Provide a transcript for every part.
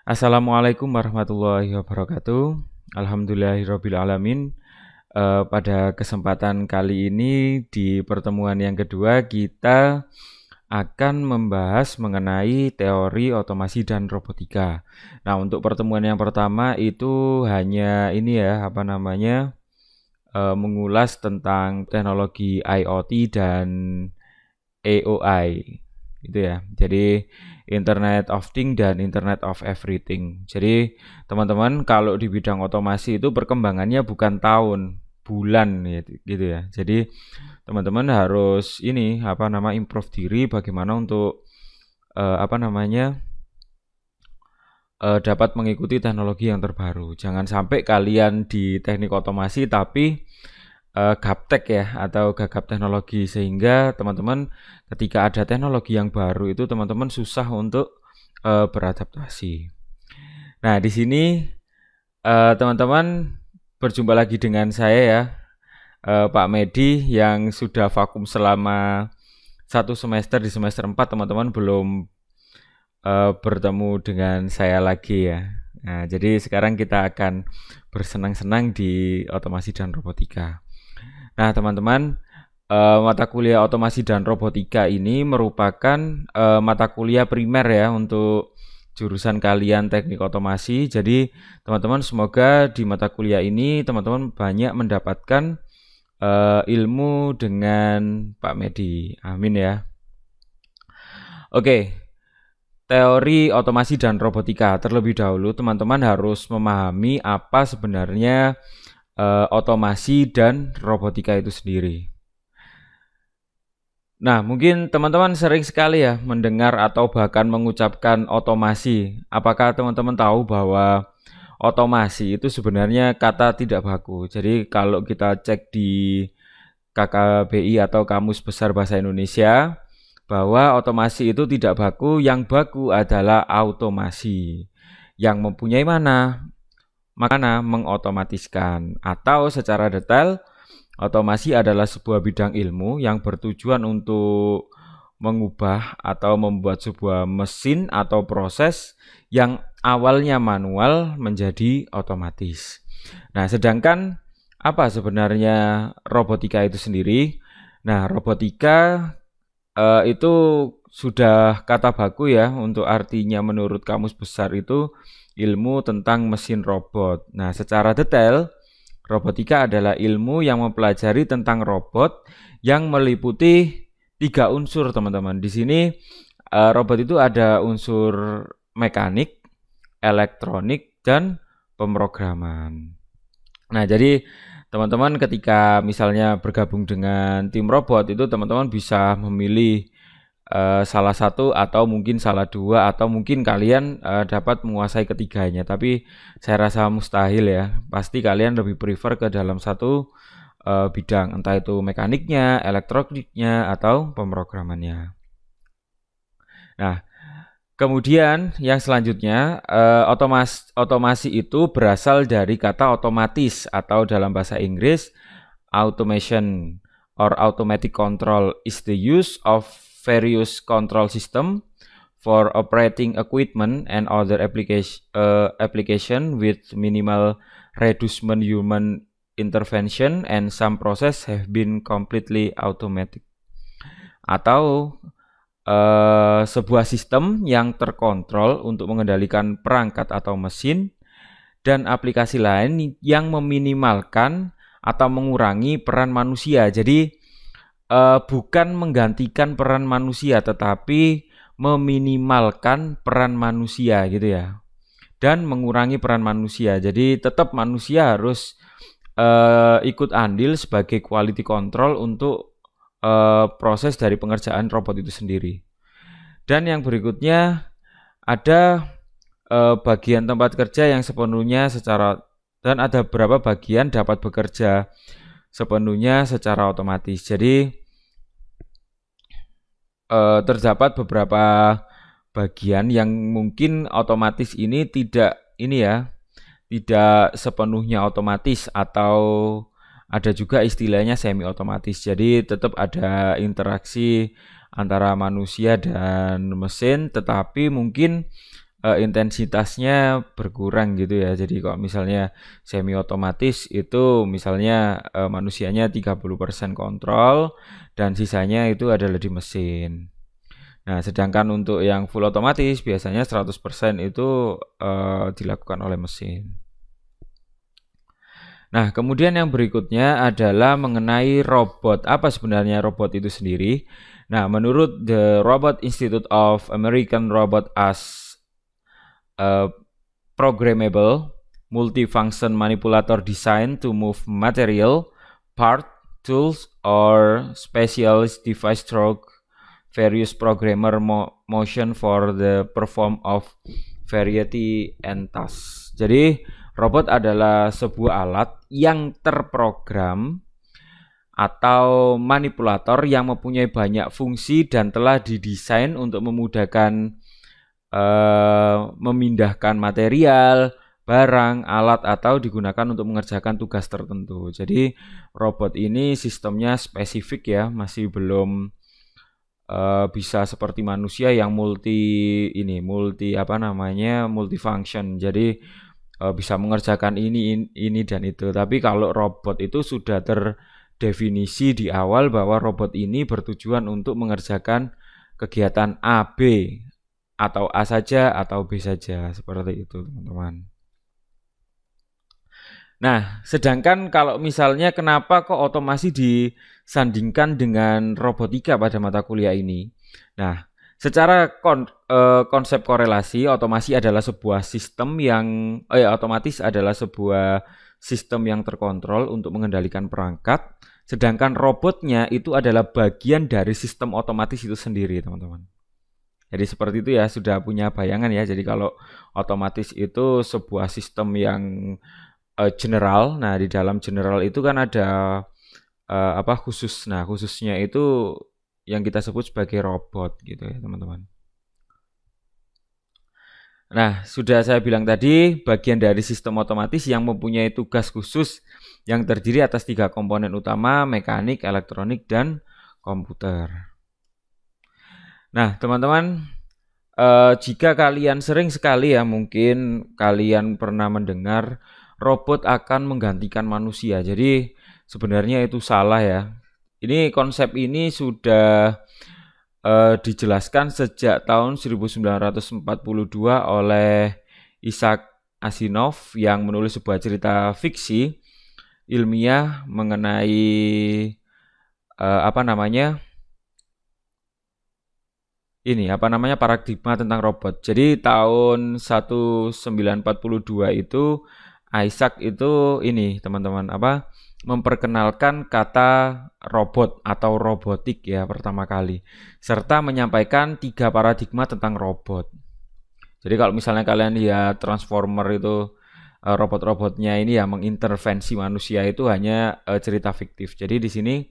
Assalamualaikum warahmatullahi wabarakatuh. Alhamdulillahirabbil alamin. Pada kesempatan kali ini di pertemuan yang kedua kita akan membahas mengenai teori otomasi dan robotika. Nah, untuk pertemuan yang pertama itu hanya ini ya, mengulas tentang teknologi IoT dan AOI gitu ya. Jadi Internet of Things dan Internet of Everything. Jadi teman-teman kalau di bidang otomasi itu perkembangannya bukan tahun, bulan gitu ya. Jadi teman-teman harus improve diri bagaimana untuk dapat mengikuti teknologi yang terbaru. Jangan sampai kalian di teknik otomasi tapi gaptek ya atau gagap teknologi, sehingga teman-teman ketika ada teknologi yang baru itu teman-teman susah untuk beradaptasi. Nah, di sini teman-teman berjumpa lagi dengan saya ya, Pak Medi, yang sudah vakum selama 1 semester. Di semester 4 teman-teman belum bertemu dengan saya lagi ya. Nah, jadi sekarang kita akan bersenang-senang di otomasi dan robotika. Nah, teman-teman, mata kuliah otomasi dan robotika ini merupakan mata kuliah primer ya untuk jurusan kalian teknik otomasi. Jadi, teman-teman semoga di mata kuliah ini teman-teman banyak mendapatkan ilmu dengan Pak Medi. Amin ya. Oke. Teori otomasi dan robotika. Terlebih dahulu teman-teman harus memahami apa sebenarnya otomasi dan robotika itu sendiri. Nah, mungkin teman-teman sering sekali ya mendengar atau bahkan mengucapkan otomasi. Apakah teman-teman tahu bahwa otomasi itu sebenarnya kata tidak baku? Jadi kalau kita cek di KKBI atau Kamus Besar Bahasa Indonesia, bahwa otomasi itu tidak baku, yang baku adalah automasi yang mempunyai makna mengotomatiskan. Atau secara detail, otomasi adalah sebuah bidang ilmu yang bertujuan untuk mengubah atau membuat sebuah mesin atau proses yang awalnya manual menjadi otomatis. Nah, sedangkan apa sebenarnya robotika itu sendiri? Nah, robotika itu sudah kata baku ya, untuk artinya menurut Kamus Besar itu ilmu tentang mesin robot. Nah, secara detail, robotika adalah ilmu yang mempelajari tentang robot yang meliputi 3 unsur, teman-teman. Di sini robot itu ada unsur mekanik, elektronik, dan pemrograman. Nah, jadi teman-teman ketika misalnya bergabung dengan tim robot itu teman-teman bisa memilih salah satu atau mungkin salah dua, atau mungkin kalian dapat menguasai ketiganya. Tapi saya rasa mustahil ya. Pasti kalian lebih prefer ke dalam satu bidang, entah itu mekaniknya, elektroniknya, atau pemrogramannya. Nah, kemudian yang selanjutnya, otomasi itu berasal dari kata otomatis, atau dalam bahasa Inggris automation or automatic control is the use of various control system for operating equipment and other application with minimal reducement human intervention, and some process have been completely automatic. Atau sebuah sistem yang terkontrol untuk mengendalikan perangkat atau mesin dan aplikasi lain yang meminimalkan atau mengurangi peran manusia. Jadi bukan menggantikan peran manusia, tetapi meminimalkan peran manusia gitu ya, dan mengurangi peran manusia. Jadi tetap manusia harus ikut andil sebagai quality control untuk proses dari pengerjaan robot itu sendiri. Dan yang berikutnya ada bagian tempat kerja yang sepenuhnya dan ada beberapa bagian dapat bekerja sepenuhnya secara otomatis. Jadi terdapat beberapa bagian yang mungkin otomatis ini tidak sepenuhnya otomatis, atau ada juga istilahnya semi otomatis. Jadi tetap ada interaksi antara manusia dan mesin, tetapi mungkin intensitasnya berkurang gitu ya. Jadi kalau misalnya semi otomatis itu misalnya manusianya 30% kontrol dan sisanya itu adalah di mesin. Nah, sedangkan untuk yang full otomatis biasanya 100% itu dilakukan oleh mesin. Nah, kemudian yang berikutnya adalah mengenai robot. Apa sebenarnya robot itu sendiri? Nah, menurut The Robot Institute of American Robot as a programmable multifunction manipulator designed to move material, part, tools, or specialized device through various programmer motion for the perform of variety and tasks. Jadi robot adalah sebuah alat yang terprogram atau manipulator yang mempunyai banyak fungsi dan telah didesain untuk memudahkan memindahkan material, barang, alat atau digunakan untuk mengerjakan tugas tertentu. Jadi robot ini sistemnya spesifik ya, masih belum bisa seperti manusia yang multifunction. Jadi bisa mengerjakan ini dan itu. Tapi kalau robot itu sudah terdefinisi di awal bahwa robot ini bertujuan untuk mengerjakan kegiatan A, B, atau A saja atau B saja, seperti itu teman-teman. Nah, sedangkan kalau misalnya kenapa kok otomasi disandingkan dengan robotika pada mata kuliah ini? Nah, secara konsep korelasi, otomasi adalah sebuah sistem yang otomatis adalah sebuah sistem yang terkontrol untuk mengendalikan perangkat, sedangkan robotnya itu adalah bagian dari sistem otomatis itu sendiri, teman-teman. Jadi seperti itu ya, sudah punya bayangan ya. Jadi kalau otomatis itu sebuah sistem yang general. Nah, di dalam general itu kan ada khusus. Nah, khususnya itu yang kita sebut sebagai robot gitu ya, teman-teman. Nah, sudah saya bilang tadi, bagian dari sistem otomatis yang mempunyai tugas khusus yang terdiri atas 3 komponen utama, mekanik, elektronik, dan komputer. Nah, teman-teman, jika kalian sering sekali ya, mungkin kalian pernah mendengar robot akan menggantikan manusia. Jadi sebenarnya itu salah ya. Ini konsep ini sudah dijelaskan sejak tahun 1942 oleh Isaac Asimov yang menulis sebuah cerita fiksi ilmiah mengenai paradigma tentang robot. Jadi tahun 1942 itu Isaac itu teman-teman memperkenalkan kata robot atau robotik ya pertama kali, serta menyampaikan 3 paradigma tentang robot. Jadi kalau misalnya kalian lihat Transformer itu robot-robotnya ini ya mengintervensi manusia, itu hanya cerita fiktif. Jadi di sini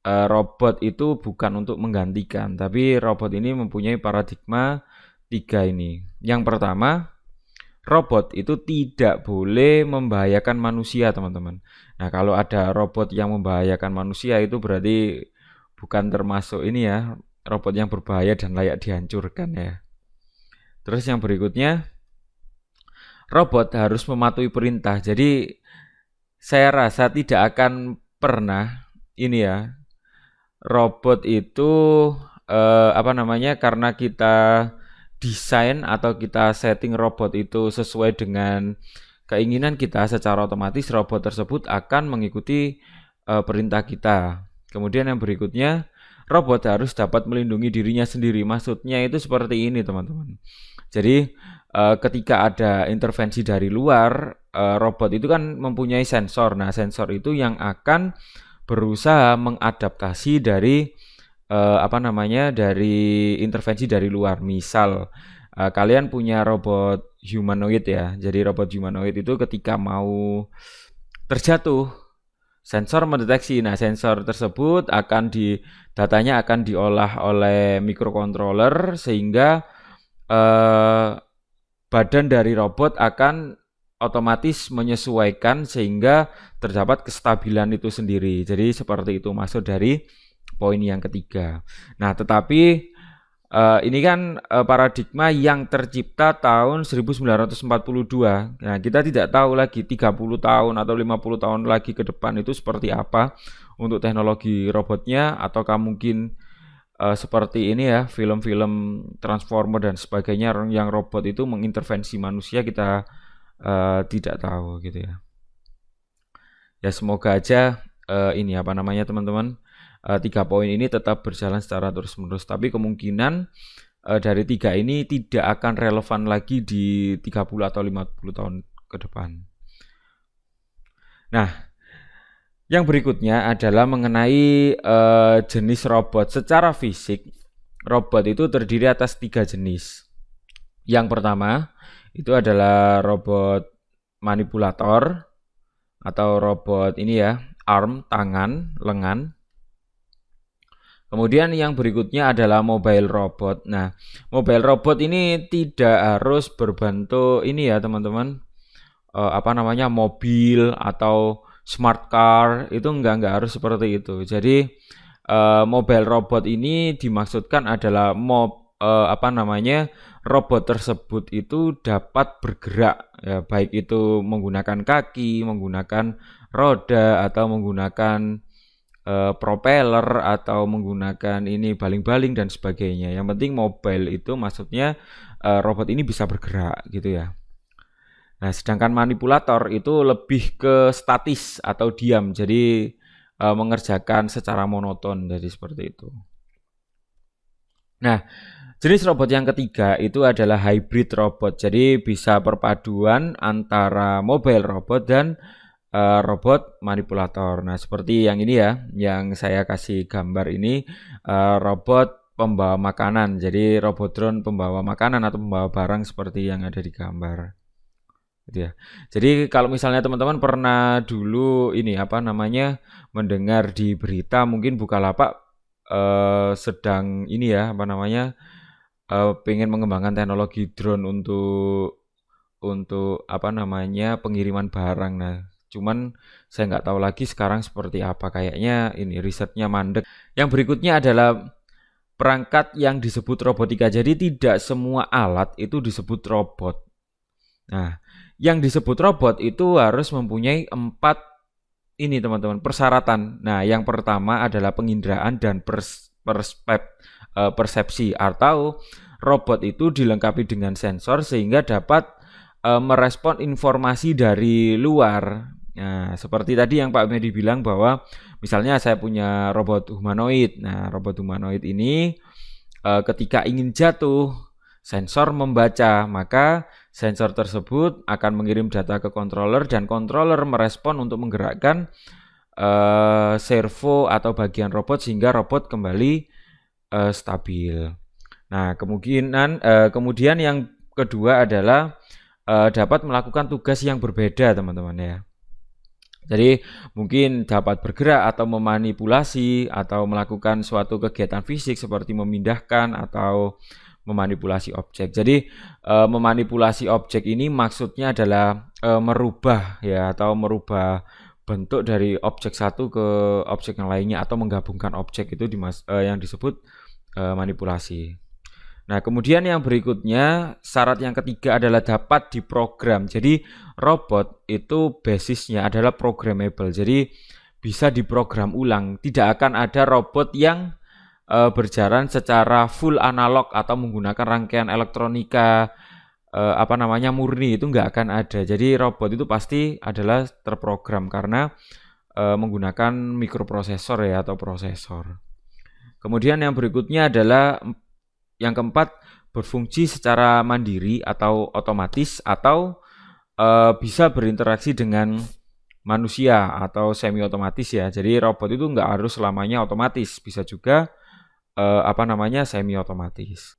robot itu bukan untuk menggantikan, tapi robot ini mempunyai paradigma 3 ini. Yang pertama, robot itu tidak boleh membahayakan manusia, teman-teman. Nah, kalau ada robot yang membahayakan manusia itu berarti bukan termasuk robot yang berbahaya dan layak dihancurkan ya. Terus yang berikutnya, robot harus mematuhi perintah. Jadi saya rasa tidak akan pernah robot itu karena kita desain atau kita setting robot itu sesuai dengan keinginan kita, secara otomatis robot tersebut akan mengikuti perintah kita. Kemudian yang berikutnya, robot harus dapat melindungi dirinya sendiri. Maksudnya itu seperti ini, teman-teman. Jadi ketika ada intervensi dari luar, robot itu kan mempunyai sensor. Nah, sensor itu yang akan berusaha mengadaptasi dari dari intervensi dari luar. Misal kalian punya robot humanoid ya. Jadi robot humanoid itu ketika mau terjatuh, sensor mendeteksi. Nah, sensor tersebut datanya akan diolah oleh microcontroller sehingga badan dari robot akan otomatis menyesuaikan sehingga terdapat kestabilan itu sendiri. Jadi seperti itu maksud dari poin yang ketiga. Nah, tetapi Ini kan paradigma yang tercipta tahun 1942. Nah, kita tidak tahu lagi 30 tahun atau 50 tahun lagi ke depan itu seperti apa untuk teknologi robotnya, ataukah mungkin seperti ini ya, film-film Transformer dan sebagainya yang robot itu mengintervensi manusia, kita tidak tahu gitu ya. Ya semoga aja ini apa namanya teman-teman, 3 poin ini tetap berjalan secara terus-menerus. Tapi kemungkinan dari 3 ini tidak akan relevan lagi di 30 atau 50 tahun ke depan. Nah, yang berikutnya adalah mengenai jenis robot. Secara fisik, robot itu terdiri atas 3 jenis. Yang pertama itu adalah robot manipulator atau robot ini ya, arm, tangan, lengan. Kemudian yang berikutnya adalah mobile robot. Nah, mobile robot ini tidak harus berbentuk ini ya teman-teman, apa namanya, mobil atau smart car, itu enggak harus seperti itu. Jadi mobile robot ini dimaksudkan adalah apa namanya, robot tersebut itu dapat bergerak ya, baik itu menggunakan kaki, menggunakan roda, atau menggunakan propeller, atau menggunakan ini baling-baling dan sebagainya. Yang penting mobile itu maksudnya robot ini bisa bergerak gitu ya. Nah, sedangkan manipulator itu lebih ke statis atau diam, jadi mengerjakan secara monoton, jadi seperti itu. Nah, jenis robot yang ketiga itu adalah hybrid robot. Jadi bisa perpaduan antara mobile robot dan robot manipulator. Nah, seperti yang ini ya, yang saya kasih gambar ini, robot pembawa makanan. Jadi robot drone pembawa makanan atau pembawa barang seperti yang ada di gambar. Gitu ya. Jadi kalau misalnya teman-teman pernah dulu ini apa namanya, mendengar di berita mungkin Bukalapak sedang ini ya apa namanya, pengen mengembangkan teknologi drone untuk apa namanya, pengiriman barang. Nah, cuman saya nggak tahu lagi sekarang seperti apa, kayaknya ini risetnya mandek. Yang berikutnya adalah perangkat yang disebut robotika. Jadi tidak semua alat itu disebut robot. Nah, yang disebut robot itu harus mempunyai 4 ini teman-teman, persyaratan. Nah, yang pertama adalah penginderaan dan persepsi, atau robot itu dilengkapi dengan sensor sehingga dapat merespon informasi dari luar. Nah, seperti tadi yang Pak Medi bilang bahwa misalnya saya punya robot humanoid. Nah, robot humanoid ini ketika ingin jatuh, sensor membaca, maka sensor tersebut akan mengirim data ke controller dan controller merespon untuk menggerakkan servo atau bagian robot sehingga robot kembali stabil. Nah, kemudian yang kedua adalah dapat melakukan tugas yang berbeda, teman-teman ya. Jadi mungkin dapat bergerak atau memanipulasi atau melakukan suatu kegiatan fisik seperti memindahkan atau memanipulasi objek. Jadi memanipulasi objek ini maksudnya adalah merubah ya, atau merubah bentuk dari objek satu ke objek yang lainnya, atau menggabungkan objek itu yang disebut manipulasi. Nah, kemudian yang berikutnya, syarat yang ketiga adalah dapat diprogram. Jadi robot itu basisnya adalah programmable. Jadi bisa diprogram ulang. Tidak akan ada robot yang berjalan secara full analog atau menggunakan rangkaian elektronika apa namanya, murni, itu nggak akan ada. Jadi robot itu pasti adalah terprogram karena menggunakan mikroprosesor ya, atau prosesor. Kemudian yang berikutnya adalah yang keempat, berfungsi secara mandiri atau otomatis, atau bisa berinteraksi dengan manusia atau semi otomatis ya. Jadi robot itu nggak harus selamanya otomatis, bisa juga apa namanya, semi otomatis.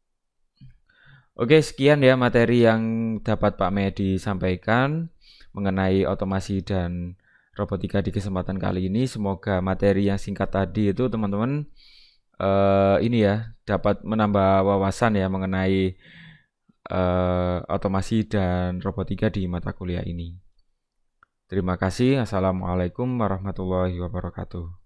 Oke, sekian ya materi yang dapat Pak Medi sampaikan mengenai otomasi dan robotika di kesempatan kali ini. Semoga materi yang singkat tadi itu teman-teman ini ya dapat menambah wawasan ya mengenai otomasi dan robotika di mata kuliah ini. Terima kasih. Assalamualaikum warahmatullahi wabarakatuh.